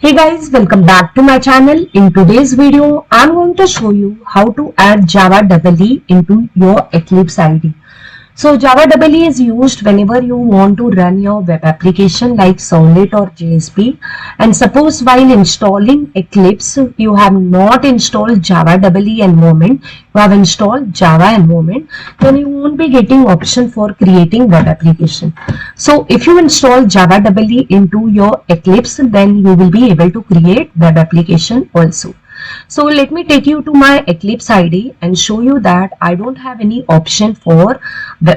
Hey guys, welcome back to my channel. In today's video, I'm going to show you how to add Java EE into your Eclipse IDE. So Java EE is used whenever you want to run your web application like Servlet or JSP. And suppose while installing Eclipse, you have not installed Java EE environment, you have installed Java environment, then you won't be getting option for creating web application. So if you install Java EE into your Eclipse, then you will be able to create web application also. So let me take you to my Eclipse IDE and show you that I don't have any option for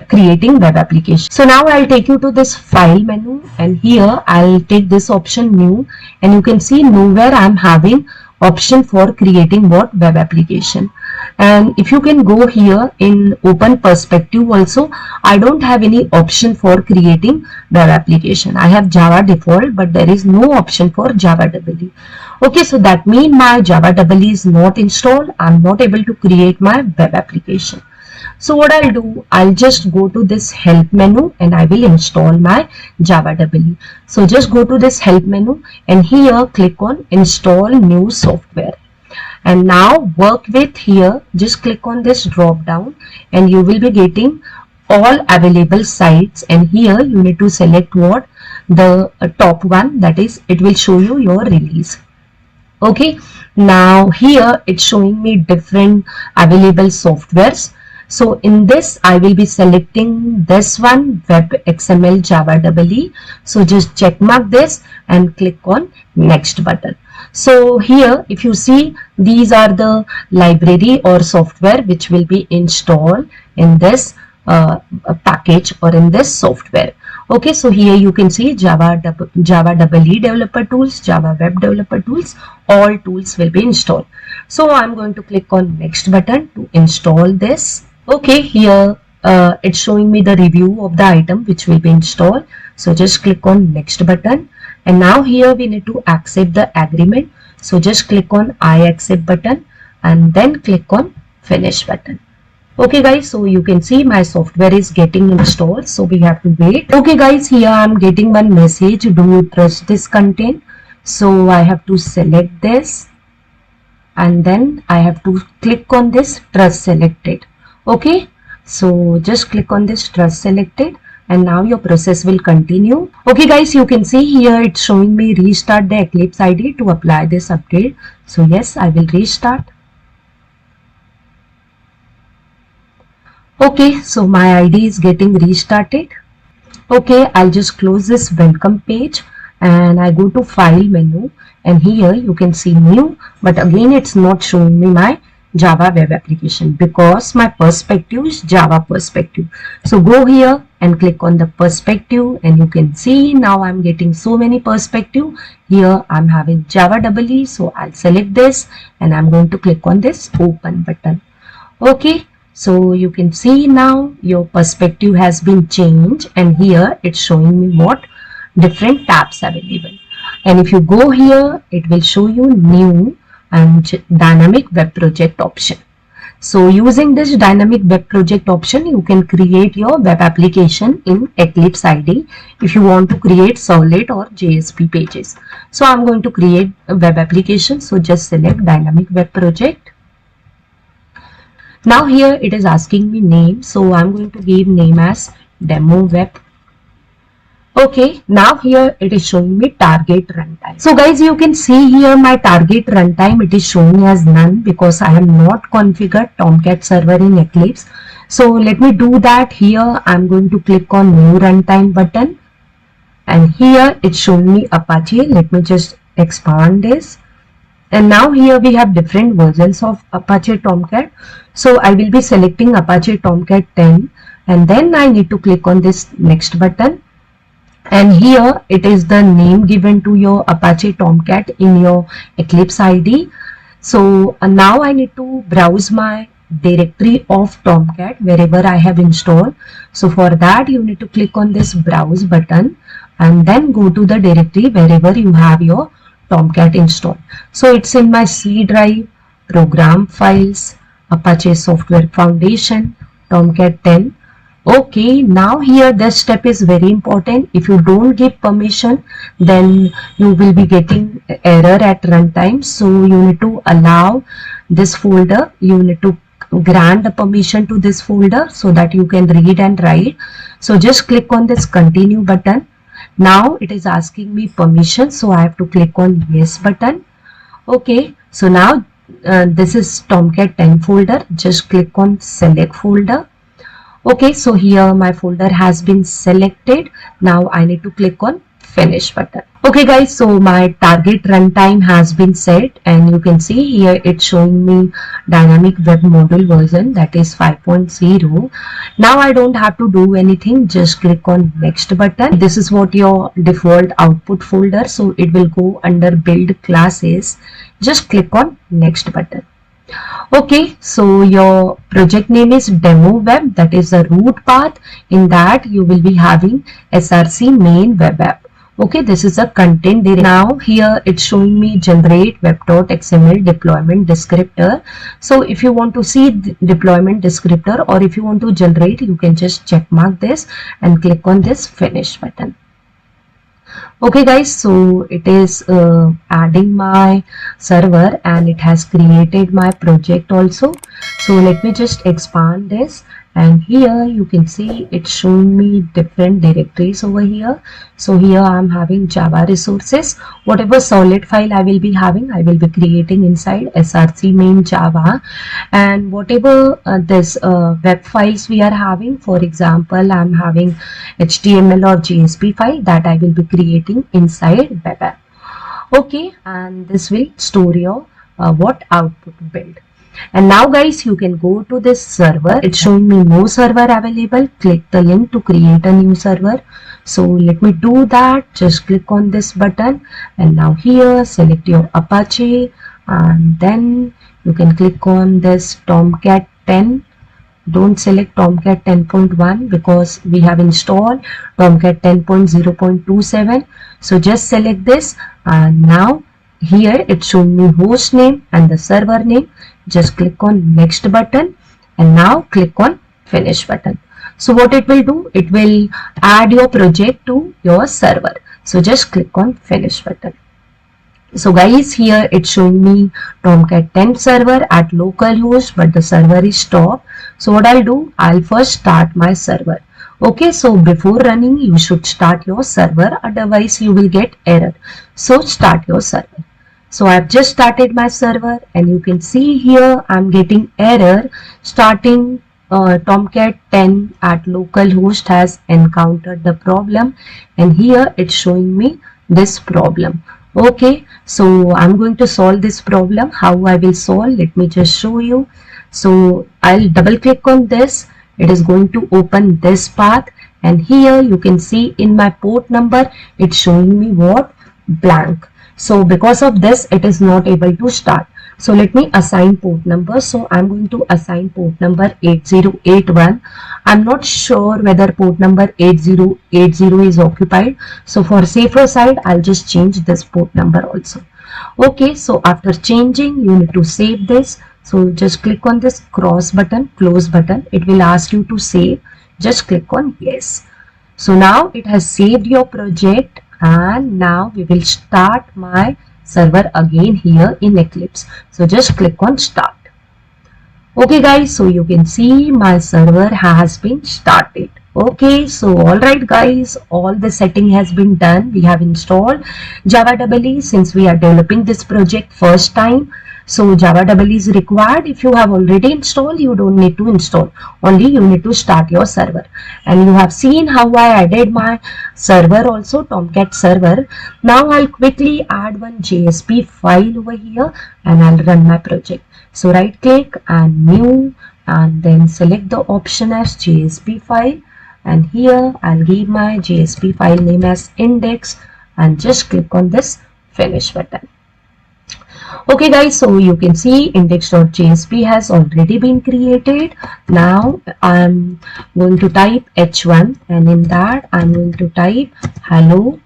creating web application. So now I'll take you to this file menu, and here I'll take this option new, and you can see nowhere I'm having option for creating what web application. And if you can go here in open perspective also, I don't have any option for creating web application. I have Java default, but there is no option for Java EE. Okay, so that means my Java EE is not installed. I'm not able to create my web application. So what I'll do, I'll just go to this help menu and I will install my Java EE. So just go to this help menu and here click on install new software. And now work with here, just click on this drop down and you will be getting all available sites, and here you need to select what the top one, that is it will show you your release. Okay, now here it's showing me different available softwares. So in this I will be selecting this one, web XML Java EE. So just check mark this and click on next button. So here if you see, these are the library or software which will be installed in this package or in this software. Okay, so here you can see Java EE developer tools, Java web developer tools, all tools will be installed. So I'm going to click on next button to install this. Okay, here it's showing me the review of the item which will be installed. So just click on next button, and now here we need to accept the agreement. So just click on I accept button and then click on finish button. Okay guys, so you can see my software is getting installed, so we have to wait. Okay guys, here I'm getting one message, do you trust this content? So I have to select this and then I have to click on this trust selected. Okay, so just click on this trust selected and now your process will continue. Okay guys, you can see here it's showing me restart the Eclipse IDE to apply this update. So yes, I will restart. Okay, so my IDE is getting restarted. Okay, I'll just close this welcome page and I go to file menu, and here you can see new, but again it's not showing me my Java web application because my perspective is Java perspective. So go here and click on the perspective and you can see now I'm getting so many perspective. Here I'm having Java EE, so I'll select this and I'm going to click on this open button. Okay, so you can see now your perspective has been changed, and here it's showing me what different tabs available. And if you go here, it will show you new and dynamic web project option. So using this dynamic web project option, you can create your web application in Eclipse IDE if you want to create Servlet or JSP pages. So I'm going to create a web application. So just select dynamic web project. Now here it is asking me name. So I'm going to give name as demo web. Okay, now here it is showing me target runtime. So guys, you can see here my target runtime, it is showing as none because I have not configured Tomcat Server in Eclipse. So let me do that. Here I'm going to click on new runtime button, and here it's showing me Apache. Let me just expand this. And now here we have different versions of Apache Tomcat. So I will be selecting Apache Tomcat 10, and then I need to click on this next button. And here it is the name given to your Apache Tomcat in your Eclipse IDE. So now I need to browse my directory of Tomcat wherever I have installed. So for that you need to click on this browse button and then go to the directory wherever you have your Tomcat installed. So it's in my C drive, program files, Apache Software Foundation, Tomcat 10. Okay, now here this step is very important. If you don't give permission, then you will be getting error at runtime. So you need to allow this folder, you need to grant a permission to this folder so that you can read and write. So just click on this continue button. Now it is asking me permission, so I have to click on yes button. Okay, so now this is Tomcat 10 folder. Just click on select folder. Okay, so here my folder has been selected. Now I need to click on finish button. Okay guys, so my target runtime has been set, and you can see here it's showing me dynamic web module version, that is 5.0. Now I don't have to do anything, just click on next button. This is what your default output folder, so it will go under build classes. Just click on next button. Okay, so your project name is demo web, that is the root path. In that you will be having src main web app. Okay, this is a content. Now here it's showing me generate web.xml deployment descriptor. So if you want to see the deployment descriptor, or if you want to generate, you can just check mark this and click on this finish button. Okay guys, so it is adding my server, and it has created my project also. So let me just expand this, and here you can see it's showing me different directories over here. So here I'm having Java resources. Whatever solid file I will be having, I will be creating inside src main Java. And whatever this web files we are having, for example I'm having HTML or JSP file, that I will be creating inside web app. Okay, and this will store your what output build. And now guys, you can go to this server. It's showing me no server available. Click the link to create a new server. So let me do that. Just click on this button, and now here select your Apache, and then you can click on this Tomcat 10. Don't select Tomcat 10.1 because we have installed Tomcat 10.0.27. So just select this, and now here it's showing me host name and the server name. Just click on next button, and now click on finish button. So what it will do, it will add your project to your server. So just click on finish button. So guys, here it's showing me Tomcat 10 server at localhost, but the server is stopped. So what I'll do, I'll first start my server. Okay, so before running you should start your server, otherwise you will get error. So start your server. So I've just started my server, and you can see here I'm getting error starting Tomcat 10 at localhost has encountered the problem, and here it's showing me this problem. Okay, so I'm going to solve this problem. How I will solve, let me just show you. So I'll double click on this. It is going to open this path, and here you can see in my port number it's showing me what, blank. So because of this it is not able to start. So let me assign port number. So I'm going to assign port number 8081. I'm not sure whether port number 8080 is occupied. So for safer side, I'll just change this port number also. Okay, so after changing, you need to save this. So just click on this cross button, close button. It will ask you to save. Just click on yes. So now it has saved your project, and now we will start my server again here in Eclipse. So just click on start. Okay guys, so you can see my server has been started. Okay, so alright guys, all the setting has been done. We have installed Java EE since we are developing this project first time. So Java EE is required. If you have already installed, you don't need to install. Only you need to start your server. And you have seen how I added my server also, Tomcat Server. Now I'll quickly add one JSP file over here, and I'll run my project. So right click and new, and then select the option as JSP file. And here I'll give my JSP file name as index, and just click on this finish button. Okay guys, so you can see index.jsp has already been created. Now I'm going to type h1, and in that I'm going to type hello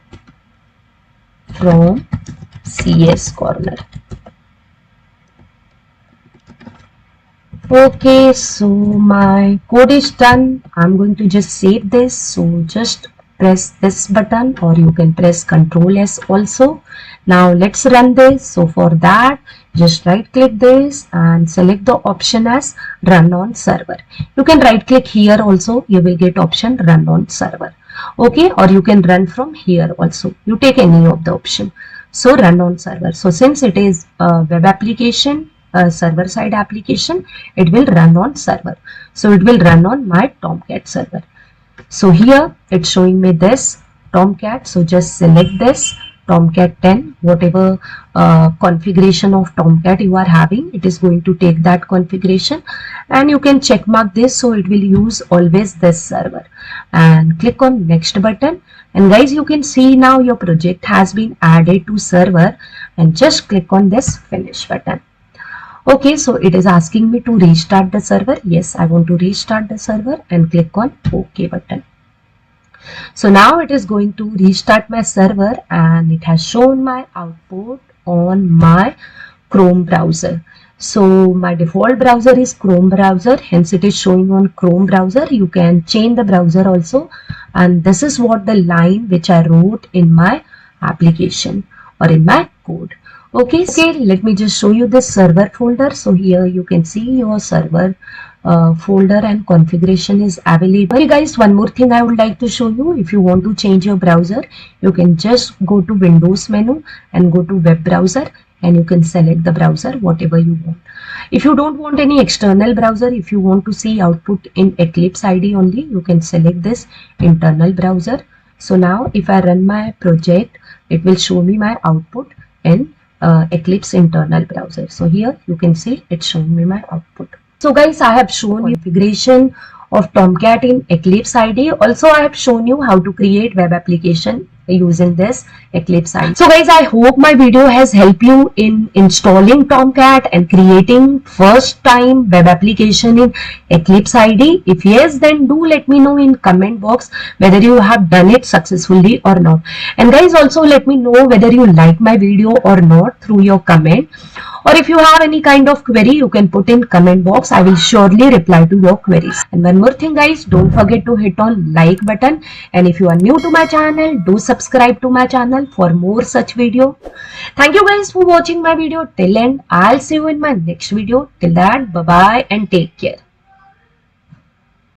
from CS corner. Okay, so my code is done. I'm going to just save this. So just press this button or you can press Ctrl S also. Now let's run this. So for that, just right click this and select the option as run on server. You can right click here also, you will get option run on server. Okay, or you can run from here also. You take any of the option. So run on server. So since it is a web application, a server side application, it will run on server. So it will run on my Tomcat server. So here it's showing me this Tomcat. So just select this Tomcat 10, whatever configuration of Tomcat you are having, it is going to take that configuration, and you can check mark this, so it will use always this server, and click on next button. And guys, you can see now your project has been added to server, and just click on this finish button. Okay, so it is asking me to restart the server. Yes, I want to restart the server and click on OK button. So now it is going to restart my server, and it has shown my output on my Chrome browser. So my default browser is Chrome browser, hence it is showing on Chrome browser. You can change the browser also, and this is what the line which I wrote in my application or in my code. Okay, let me just show you this server folder. So here you can see your server folder and configuration is available. Okay guys, one more thing I would like to show you. If you want to change your browser, you can just go to Windows menu and go to web browser, and you can select the browser whatever you want. If you don't want any external browser, if you want to see output in Eclipse IDE only, you can select this internal browser. So now if I run my project, it will show me my output in Eclipse internal browser. So here you can see it's showing me my output. So guys, I have shown you configuration of Tomcat in Eclipse IDE. Also, I have shown you how to create web application using this Eclipse IDE. So guys, I hope my video has helped you in installing Tomcat and creating first time web application in Eclipse IDE. If yes, then do let me know in comment box whether you have done it successfully or not. And guys, also let me know whether you like my video or not through your comment. Or if you have any kind of query, you can put in comment box. I will surely reply to your queries. And one more thing guys, don't forget to hit on like button. And if you are new to my channel, do subscribe to my channel for more such video. Thank you guys for watching my video till end. I'll see you in my next video. Till that, bye bye and take care.